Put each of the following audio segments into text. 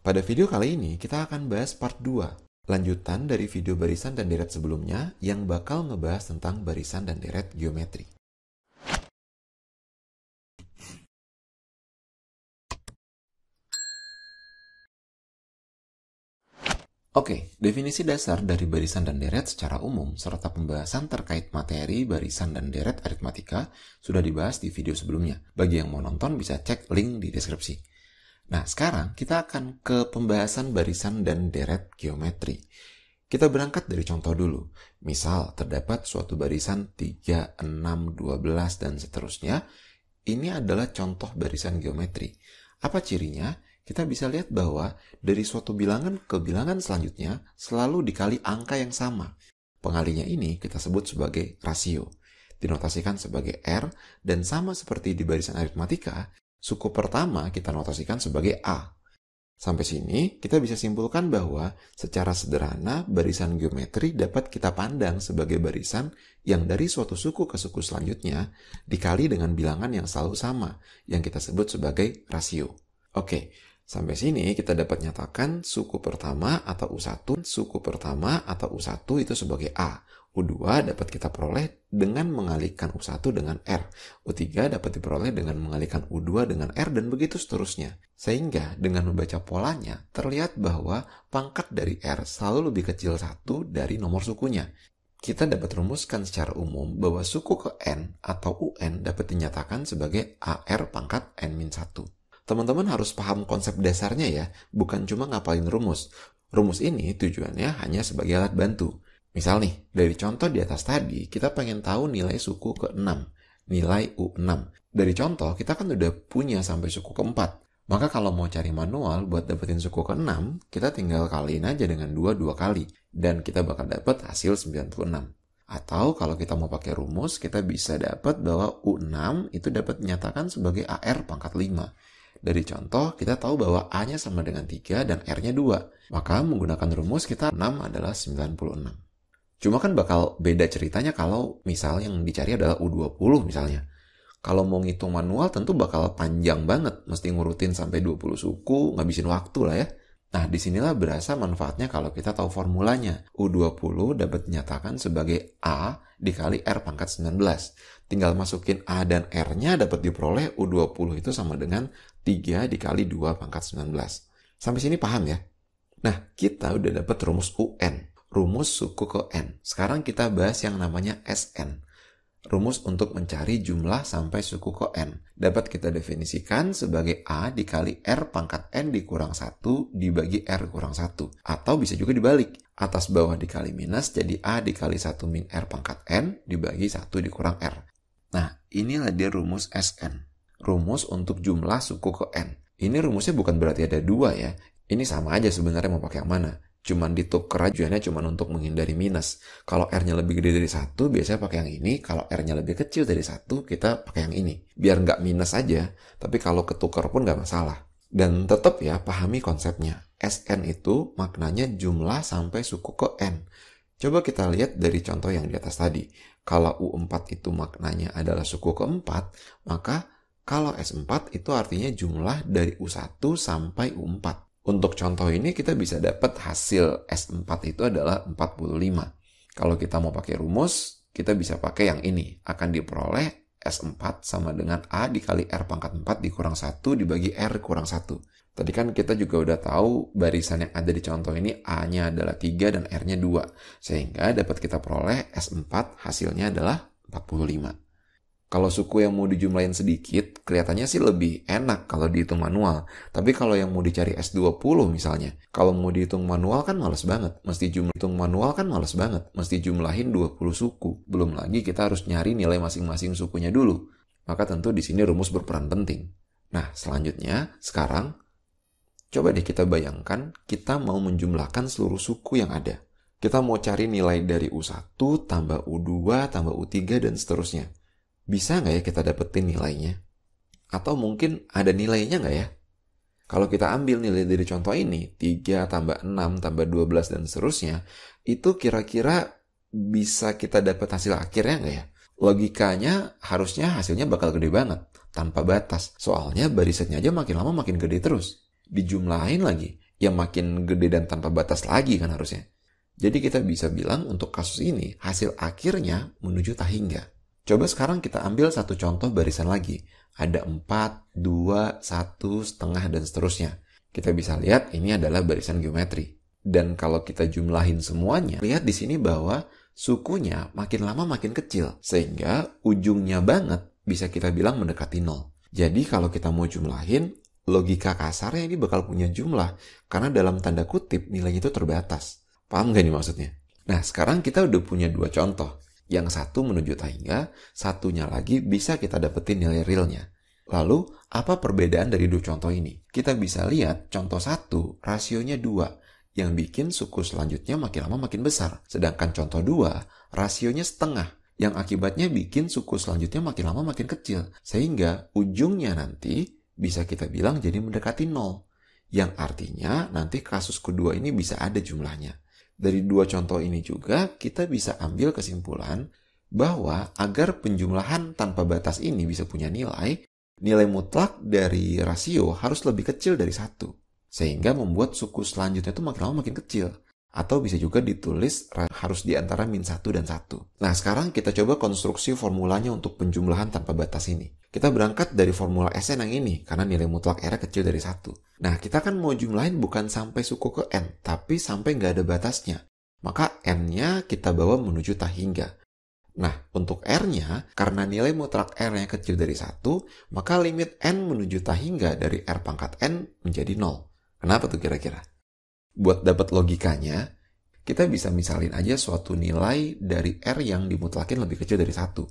Pada video kali ini kita akan bahas part 2, lanjutan dari video barisan dan deret sebelumnya yang bakal ngebahas tentang barisan dan deret geometri. Oke, definisi dasar dari barisan dan deret secara umum serta pembahasan terkait materi barisan dan deret aritmatika sudah dibahas di video sebelumnya. Bagi yang mau nonton bisa cek link di deskripsi. Nah, sekarang kita akan ke pembahasan barisan dan deret geometri. Kita berangkat dari contoh dulu. Misal, terdapat suatu barisan 3, 6, 12, dan seterusnya. Ini adalah contoh barisan geometri. Apa cirinya? Kita bisa lihat bahwa dari suatu bilangan ke bilangan selanjutnya selalu dikali angka yang sama. Pengalinya ini kita sebut sebagai rasio. Dinotasikan sebagai R, dan sama seperti di barisan aritmatika, suku pertama kita notasikan sebagai A. Sampai sini, kita bisa simpulkan bahwa secara sederhana barisan geometri dapat kita pandang sebagai barisan yang dari suatu suku ke suku selanjutnya dikali dengan bilangan yang selalu sama, yang kita sebut sebagai rasio. Oke, sampai sini kita dapat nyatakan suku pertama atau U1, suku pertama atau U1 itu sebagai A. U2 dapat kita peroleh dengan mengalikan U1 dengan R. U3 dapat diperoleh dengan mengalikan U2 dengan R, dan begitu seterusnya. Sehingga dengan membaca polanya, terlihat bahwa pangkat dari R selalu lebih kecil 1 dari nomor sukunya. Kita dapat rumuskan secara umum bahwa suku ke N atau UN dapat dinyatakan sebagai AR pangkat N-1. Teman-teman harus paham konsep dasarnya ya, bukan cuma ngapalin rumus. Rumus ini tujuannya hanya sebagai alat bantu. Misal nih, dari contoh di atas tadi, kita pengen tahu nilai suku ke-6, nilai U6. Dari contoh, kita kan udah punya sampai suku ke-4. Maka kalau mau cari manual buat dapetin suku ke-6, kita tinggal kaliin aja dengan 2 kali. Dan kita bakal dapet hasil 96. Atau kalau kita mau pakai rumus, kita bisa dapat bahwa U6 itu dapat dinyatakan sebagai AR pangkat 5. Dari contoh, kita tahu bahwa A-nya sama dengan 3 dan R-nya 2. Maka menggunakan rumus kita 6 adalah 96. Cuma kan bakal beda ceritanya kalau misal yang dicari adalah U20 misalnya. Kalau mau ngitung manual tentu bakal panjang banget, mesti ngurutin sampai 20 suku, ngabisin waktu lah ya. Nah, disinilah berasa manfaatnya kalau kita tahu formulanya. U20 dapat dinyatakan sebagai A dikali R pangkat 19. Tinggal masukin A dan R-nya dapat diperoleh U20 itu sama dengan 3 dikali 2 pangkat 19. Sampai sini paham ya? Nah, kita udah dapat rumus UN. Rumus suku ke N. Sekarang kita bahas yang namanya SN. Rumus untuk mencari jumlah sampai suku ke N. Dapat kita definisikan sebagai A dikali R pangkat N dikurang 1 dibagi R kurang 1. Atau bisa juga dibalik. Atas bawah dikali minus jadi A dikali 1 min R pangkat N dibagi 1 dikurang R. Nah, inilah dia rumus SN. Rumus untuk jumlah suku ke N. Ini rumusnya bukan berarti ada 2 ya. Ini sama aja sebenarnya mau pakai yang mana. Cuman ditukar aja, cuman untuk menghindari minus. Kalau R-nya lebih gede dari 1, biasanya pakai yang ini. Kalau R-nya lebih kecil dari 1, kita pakai yang ini. Biar nggak minus aja, tapi kalau ketukar pun nggak masalah. Dan tetap ya, pahami konsepnya. SN itu maknanya jumlah sampai suku ke N. Coba kita lihat dari contoh yang di atas tadi. Kalau U4 itu maknanya adalah suku ke-4, maka kalau S4 itu artinya jumlah dari U1 sampai U4. Untuk contoh ini kita bisa dapat hasil S4 itu adalah 45. Kalau kita mau pakai rumus, kita bisa pakai yang ini. Akan diperoleh S4 sama dengan A dikali R pangkat 4 dikurang 1 dibagi R kurang 1. Tadi kan kita juga udah tahu barisan yang ada di contoh ini A-nya adalah 3 dan R-nya 2. Sehingga dapat kita peroleh S4 hasilnya adalah 45. Kalau suku yang mau dijumlahin sedikit, kelihatannya sih lebih enak kalau dihitung manual. Tapi kalau yang mau dicari S20 misalnya, kalau mau dihitung manual kan males banget. Mesti jumlahin 20 suku. Belum lagi kita harus nyari nilai masing-masing sukunya dulu. Maka tentu di sini rumus berperan penting. Nah, selanjutnya, sekarang, coba deh kita bayangkan kita mau menjumlahkan seluruh suku yang ada. Kita mau cari nilai dari U1 tambah U2 tambah U3 dan seterusnya. Bisa nggak ya kita dapetin nilainya? Atau mungkin ada nilainya nggak ya? Kalau kita ambil nilai dari contoh ini, 3 tambah 6 tambah 12 dan seterusnya, itu kira-kira bisa kita dapat hasil akhirnya nggak ya? Logikanya harusnya hasilnya bakal gede banget, tanpa batas. Soalnya barisannya aja makin lama makin gede terus. Dijumlahin lagi, Ya makin gede dan tanpa batas lagi kan harusnya. Jadi kita bisa bilang untuk kasus ini, hasil akhirnya menuju tak hingga. Coba sekarang kita ambil satu contoh barisan lagi. Ada 4, 2, 1, setengah, dan seterusnya. Kita bisa lihat ini adalah barisan geometri. Dan kalau kita jumlahin semuanya, lihat di sini bahwa sukunya makin lama makin kecil. Sehingga ujungnya banget bisa kita bilang mendekati 0. Jadi kalau kita mau jumlahin, logika kasarnya ini bakal punya jumlah. Karena dalam tanda kutip nilainya itu terbatas. Paham gak nih maksudnya? Nah sekarang kita udah punya dua contoh. Yang satu menuju tak hingga, satunya lagi bisa kita dapetin nilai realnya. Lalu, apa perbedaan dari dua contoh ini? Kita bisa lihat contoh satu, rasionya 2. Yang bikin suku selanjutnya makin lama makin besar. Sedangkan contoh 2, rasionya setengah. Yang akibatnya bikin suku selanjutnya makin lama makin kecil. Sehingga ujungnya nanti bisa kita bilang jadi mendekati 0. Yang artinya nanti kasus kedua ini bisa ada jumlahnya. Dari dua contoh ini juga kita bisa ambil kesimpulan bahwa agar penjumlahan tanpa batas ini bisa punya nilai mutlak dari rasio harus lebih kecil dari 1. Sehingga membuat suku selanjutnya itu makin lama makin kecil. Atau bisa juga ditulis harus di antara -1 dan 1. Nah sekarang kita coba konstruksi formulanya untuk penjumlahan tanpa batas ini. Kita berangkat dari formula Sn yang ini, karena nilai mutlak R kecil dari 1. Nah kita kan mau jumlahin bukan sampai suku ke N, tapi sampai nggak ada batasnya. Maka N-nya kita bawa menuju tak hingga. Nah, untuk R-nya, karena nilai mutlak R-nya kecil dari 1, maka limit N menuju tak hingga dari R pangkat N menjadi 0. Kenapa tuh kira-kira? Buat dapat logikanya, kita bisa misalin aja suatu nilai dari R yang dimutlakin lebih kecil dari 1.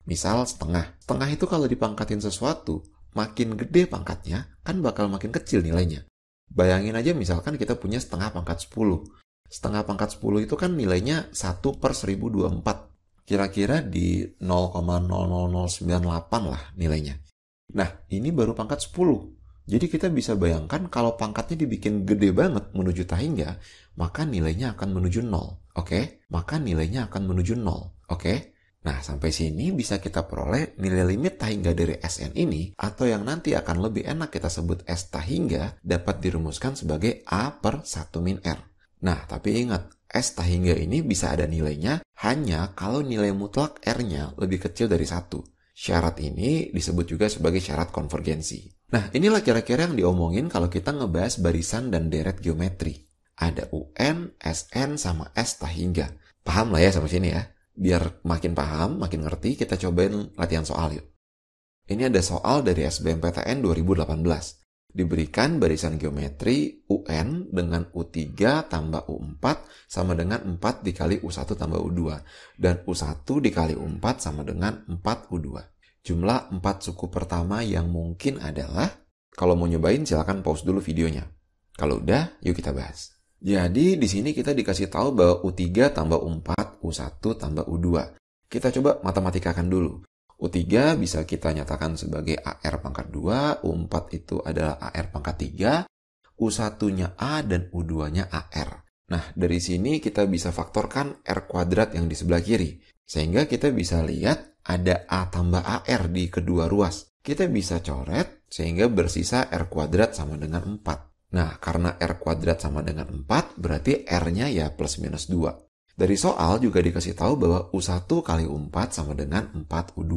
Misal setengah. Setengah itu kalau dipangkatin sesuatu, makin gede pangkatnya, kan bakal makin kecil nilainya. Bayangin aja misalkan kita punya setengah pangkat 10. Setengah pangkat 10 itu kan nilainya 1 per 1024. Kira-kira di 0,00098 lah nilainya. Nah, ini baru pangkat 10. Jadi kita bisa bayangkan kalau pangkatnya dibikin gede banget menuju tak hingga, maka nilainya akan menuju 0. Oke? Maka nilainya akan menuju 0. Oke? Nah, sampai sini bisa kita peroleh nilai limit tak hingga dari Sn ini, atau yang nanti akan lebih enak kita sebut S tak hingga, dapat dirumuskan sebagai A per 1 min R. Nah, tapi ingat, S tak hingga ini bisa ada nilainya hanya kalau nilai mutlak R-nya lebih kecil dari 1. Syarat ini disebut juga sebagai syarat konvergensi. Nah, inilah kira-kira yang diomongin kalau kita ngebahas barisan dan deret geometri. Ada UN, Sn, sama S tak hingga. Paham lah ya sampai sini ya? Biar makin paham, makin ngerti, kita cobain latihan soal yuk. Ini ada soal dari SBMPTN 2018. Diberikan barisan geometri UN dengan U3 tambah U4 sama dengan 4 dikali U1 tambah U2. Dan U1 dikali U4 sama dengan 4 U2. Jumlah 4 suku pertama yang mungkin adalah, kalau mau nyobain silakan pause dulu videonya. Kalau udah, yuk kita bahas. Jadi di sini kita dikasih tahu bahwa U3 tambah U4, U1 tambah U2. Kita coba matematikakan dulu. U3 bisa kita nyatakan sebagai AR pangkat 2, U4 itu adalah AR pangkat 3, U1-nya A dan U2-nya AR. Nah, dari sini kita bisa faktorkan R kuadrat yang di sebelah kiri. Sehingga kita bisa lihat ada A tambah AR di kedua ruas. Kita bisa coret sehingga bersisa R kuadrat sama dengan 4. Nah, karena R kuadrat sama dengan 4, berarti R-nya ya plus minus 2. Dari soal juga dikasih tahu bahwa U1 kali U4 sama dengan 4U2.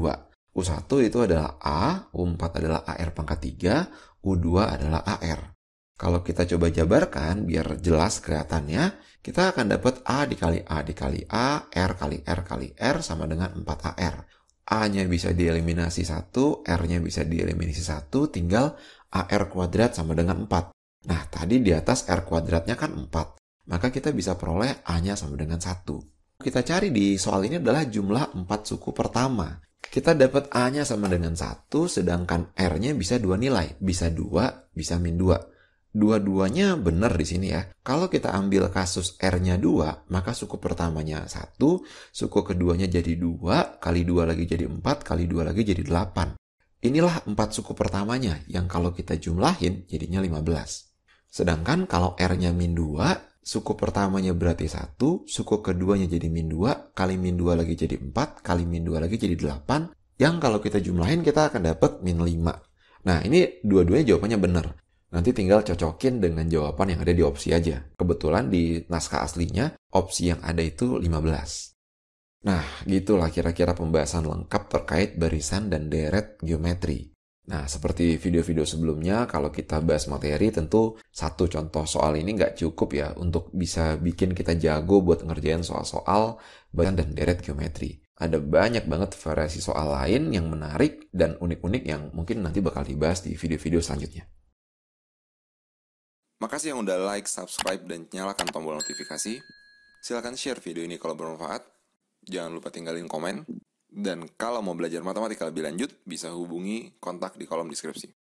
U1 itu adalah A, U4 adalah AR pangkat 3, U2 adalah AR. Kalau kita coba jabarkan biar jelas kelihatannya, kita akan dapat A dikali A dikali A, R kali R kali R sama dengan 4AR. A-nya bisa dieliminasi 1, R-nya bisa dieliminasi 1, tinggal AR kuadrat sama dengan 4. Nah, tadi di atas R kuadratnya kan 4. Maka kita bisa peroleh A-nya sama dengan 1. Kita cari di soal ini adalah jumlah 4 suku pertama. Kita dapat A-nya sama dengan 1, sedangkan R-nya bisa 2 nilai. Bisa 2, bisa min 2. Dua-duanya benar di sini ya. Kalau kita ambil kasus R-nya 2, maka suku pertamanya 1, suku keduanya jadi 2, kali 2 lagi jadi 4, kali 2 lagi jadi 8. Inilah 4 suku pertamanya yang kalau kita jumlahin jadinya 15. Sedangkan kalau R-nya min 2, suku pertamanya berarti 1, suku keduanya jadi min 2, kali min 2 lagi jadi 4, kali min 2 lagi jadi 8, yang kalau kita jumlahin kita akan dapat min 5. Nah, ini dua-duanya jawabannya benar. Nanti tinggal cocokin dengan jawaban yang ada di opsi aja. Kebetulan di naskah aslinya, opsi yang ada itu 15. Nah, gitulah kira-kira pembahasan lengkap terkait barisan dan deret geometri. Nah, seperti video-video sebelumnya, kalau kita bahas materi, tentu satu contoh soal ini nggak cukup ya untuk bisa bikin kita jago buat ngerjain soal-soal barisan dan deret geometri. Ada banyak banget variasi soal lain yang menarik dan unik-unik yang mungkin nanti bakal dibahas di video-video selanjutnya. Makasih yang udah like, subscribe, dan nyalakan tombol notifikasi. Silahkan share video ini kalau bermanfaat. Jangan lupa tinggalin komen. Dan kalau mau belajar matematika lebih lanjut, bisa hubungi kontak di kolom deskripsi.